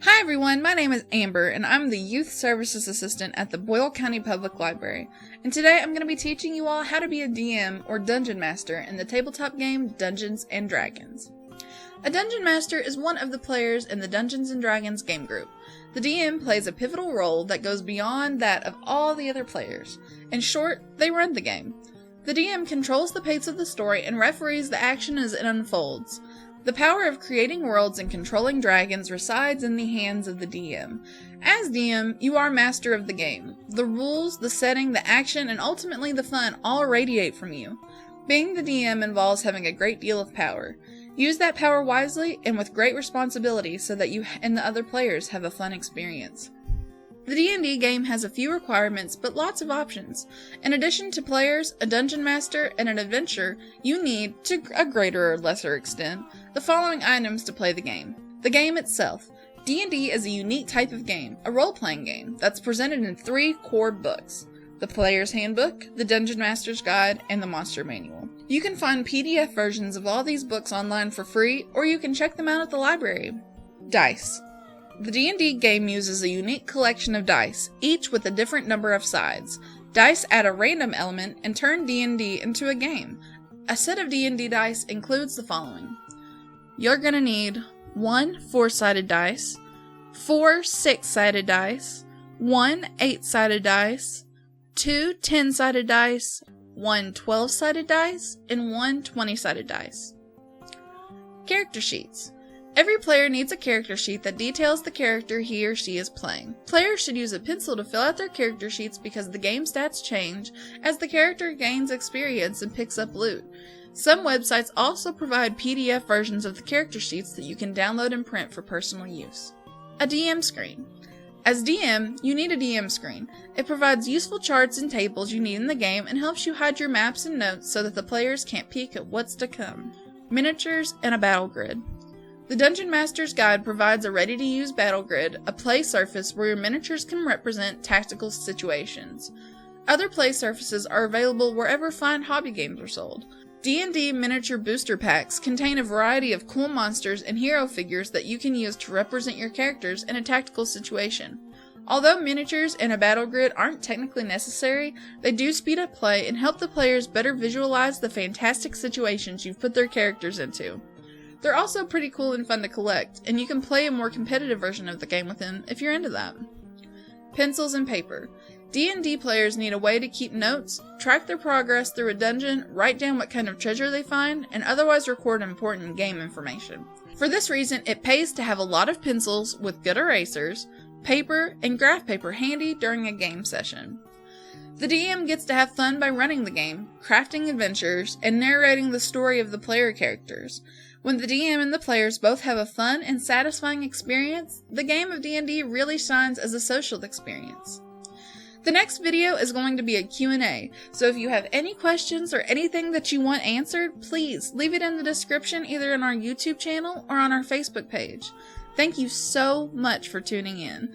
Hi everyone, my name is Amber and I'm the Youth Services Assistant at the Boyle County Public Library, and today I'm going to be teaching you all how to be a DM or Dungeon Master in the tabletop game Dungeons & Dragons. A Dungeon Master is one of the players in the Dungeons & Dragons game group. The DM plays a pivotal role that goes beyond that of all the other players. In short, they run the game. The DM controls the pace of the story and referees the action as it unfolds. The power of creating worlds and controlling dragons resides in the hands of the DM. As DM, you are master of the game. The rules, the setting, the action, and ultimately the fun all radiate from you. Being the DM involves having a great deal of power. Use that power wisely and with great responsibility so that you and the other players have a fun experience. The D&D game has a few requirements, but lots of options. In addition to players, a dungeon master, and an adventurer, you need, to a greater or lesser extent, the following items to play the game. The game itself. D&D is a unique type of game, a role-playing game, that's presented in 3 core books. The Player's Handbook, the Dungeon Master's Guide, and the Monster Manual. You can find PDF versions of all these books online for free, or you can check them out at the library. Dice. The D&D game uses a unique collection of dice, each with a different number of sides. Dice add a random element and turn D&D into a game. A set of D&D dice includes the following. You're going to need 1 4-sided dice, 4 6-sided dice, 1 8-sided dice, 2 10-sided dice, 1 12-sided dice, and 1 20-sided dice. Character sheets. Every player needs a character sheet that details the character he or she is playing. Players should use a pencil to fill out their character sheets because the game stats change as the character gains experience and picks up loot. Some websites also provide PDF versions of the character sheets that you can download and print for personal use. A DM screen. As DM, you need a DM screen. It provides useful charts and tables you need in the game and helps you hide your maps and notes so that the players can't peek at what's to come. Miniatures and a battle grid. The Dungeon Master's Guide provides a ready-to-use battle grid, a play surface where your miniatures can represent tactical situations. Other play surfaces are available wherever fine hobby games are sold. D&D miniature booster packs contain a variety of cool monsters and hero figures that you can use to represent your characters in a tactical situation. Although miniatures and a battle grid aren't technically necessary, they do speed up play and help the players better visualize the fantastic situations you've put their characters into. They're also pretty cool and fun to collect, and you can play a more competitive version of the game with them if you're into that. Pencils and paper. D&D players need a way to keep notes, track their progress through a dungeon, write down what kind of treasure they find, and otherwise record important game information. For this reason, it pays to have a lot of pencils with good erasers, paper, and graph paper handy during a game session. The DM gets to have fun by running the game, crafting adventures, and narrating the story of the player characters. When the DM and the players both have a fun and satisfying experience, the game of D&D really shines as a social experience. The next video is going to be a Q&A, so if you have any questions or anything that you want answered, please leave it in the description either on our YouTube channel or on our Facebook page. Thank you so much for tuning in.